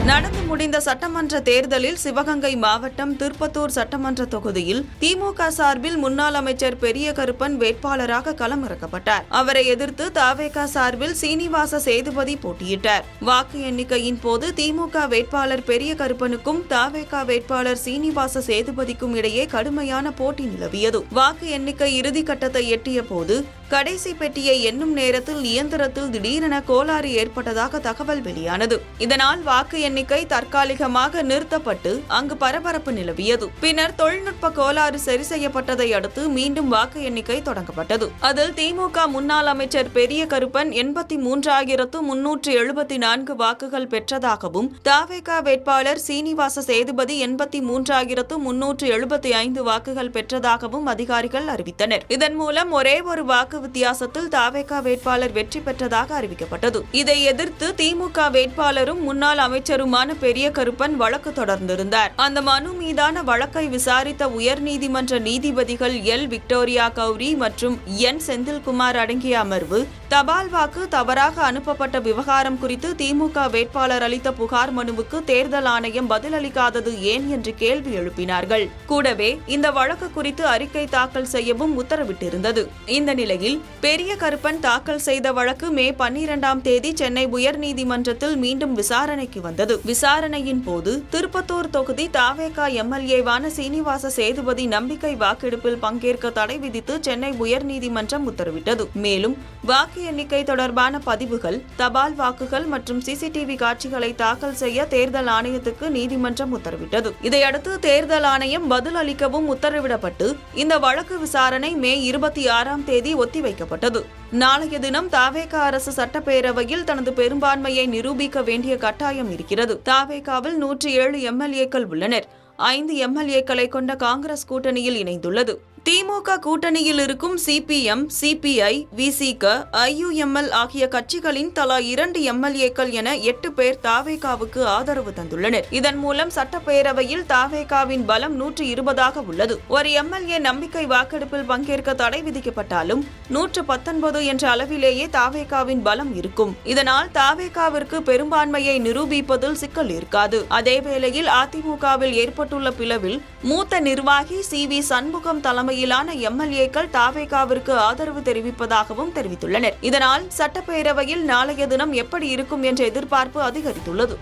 நடந்து முடிந்த சட்டமன்ற தேர்தலில் சிவகங்கை மாவட்டம் திருப்பத்தூர் சட்டமன்ற தொகுதியில் திமுக சார்பில் முன்னாள் அமைச்சர் பெரிய கருப்பன் வேட்பாளராக களமிறக்கப்பட்டார். அவரை எதிர்த்து தவேக சார்பில் சீனிவாச சேதுபதி போட்டியிட்டார். வாக்கு எண்ணிக்கையின் போது திமுக வேட்பாளர் பெரிய கருப்பனுக்கும் தவேக வேட்பாளர் சீனிவாச சேதுபதிக்கும் இடையே கடுமையான போட்டி நிலவியது. வாக்கு எண்ணிக்கை இறுதிக்கட்டத்தை எட்டிய போது கடைசி பெட்டியை எண்ணும் நேரத்தில் இயந்திரத்தில் திடீரென கோளாறு ஏற்பட்டதாக தகவல் வெளியானது. இதனால் வாக்கு எண்ணிக்கை தற்காலிகமாக நிறுத்தப்பட்டு அங்கு பரபரப்பு நிலவியது. பின்னர் தொழில்நுட்ப கோளாறு சரி செய்யப்பட்டதை அடுத்து மீண்டும் வாக்கு எண்ணிக்கை தொடங்கப்பட்டது. அதில் திமுக முன்னாள் அமைச்சர் பெரிய கருப்பன் 83,374 வாக்குகள் பெற்றதாகவும் தவேக வேட்பாளர் சீனிவாச சேதுபதி 83,375 வாக்குகள் பெற்றதாகவும் அதிகாரிகள் அறிவித்தனர். இதன் மூலம் ஒரே ஒரு வாக்கு வித்தியாசத்தில் தவேக வேட்பாளர் வெற்றி பெற்றதாக அறிவிக்கப்பட்டது. இதை எதிர்த்து திமுக வேட்பாளரும் முன்னாள் அமைச்சருமான பெரிய கருப்பன் வழக்கு தொடர்ந்திருந்தார். அந்த மனு மீதான வழக்கை விசாரித்த உயர்நீதிமன்ற நீதிபதிகள் எல். விக்டோரியா கௌரி மற்றும் என். செந்தில்குமார் அடங்கிய அமர்வு தபால் வாக்கு தவறாக அனுப்பப்பட்ட விவகாரம் குறித்து திமுக வேட்பாளர் அளித்த புகார் மனுவுக்கு தேர்தல் ஆணையம் பதிலளிக்காதது ஏன் என்று கேள்வி எழுப்பினார்கள். கூடவே இந்த வழக்கு குறித்து அறிக்கை தாக்கல் செய்யவும் உத்தரவிட்டிருந்தது. இந்த நிலையில் பெரிய கருப்பன் தாக்கல் செய்த வழக்கு மே 12ஆம் தேதி சென்னை உயர்நீதிமன்றத்தில் மீண்டும் விசாரணைக்கு வந்தது. விசாரணையின் போது திருப்பத்தூர் தொகுதி தவேக எம்எல்ஏவான சீனிவாச சேதுபதி நம்பிக்கை வாக்கெடுப்பில் பங்கேற்க தடை விதித்து சென்னை உயர்நீதிமன்றம் உத்தரவிட்டது. மேலும் வாக்கு எண்ணிக்கை தொடர்பான பதிவுகள், தபால் வாக்குகள் மற்றும் சிசிடிவி காட்சிகளை தாக்கல் செய்ய தேர்தல் ஆணையத்துக்கு நீதிமன்றம் உத்தரவிட்டது. இதையடுத்து தேர்தல் ஆணையம் பதில் அளிக்கவும் உத்தரவிடப்பட்டு இந்த வழக்கு விசாரணை மே 26ஆம் தேதி ஒத்திவைக்கப்பட்டது. நாளைய தினம் தவேக அரசு சட்டப்பேரவையில் தனது பெரும்பான்மையை நிரூபிக்க வேண்டிய கட்டாயம் இருக்கிறது. தவேகவில் 107 எம்எல்ஏக்கள் உள்ளனர். 5 எம்எல்ஏக்களை கொண்ட காங்கிரஸ் கூட்டணியில் இணைந்துள்ளது. திமுக கூட்டணியில் இருக்கும் சிபிஎம், சிபிஐ, விசிக, ஐயுஎம்எல் ஆகிய கட்சிகளின் தலா 2 எம்எல்ஏக்கள் என 8 பேர் தவேகவுக்கு ஆதரவு தந்துள்ளனர். இதன் மூலம் சட்டப்பேரவையில் தவேகவின் பலம் 120ஆக உள்ளது. ஒரு எம்எல்ஏ நம்பிக்கை வாக்கெடுப்பில் பங்கேற்க தடை விதிக்கப்பட்டாலும் 119 என்ற அளவிலேயே தவேகவின் பலம் இருக்கும். இதனால் தவேகவிற்கு பெரும்பான்மையை நிரூபிப்பதில் சிக்கல் இருக்காது. அதேவேளையில் அதிமுகவில் ஏற்பட்டுள்ள பிளவில் மூத்த நிர்வாகி சி.வி. சண்முகம் தலைமையிலான எம்எல்ஏக்கள் தவேகவிற்கு ஆதரவு தெரிவிப்பதாகவும் தெரிவித்துள்ளனர். இதனால் சட்டப்பேரவையில் நாளைய தினம் எப்படி இருக்கும் என்ற எதிர்பார்ப்பு அதிகரித்துள்ளது.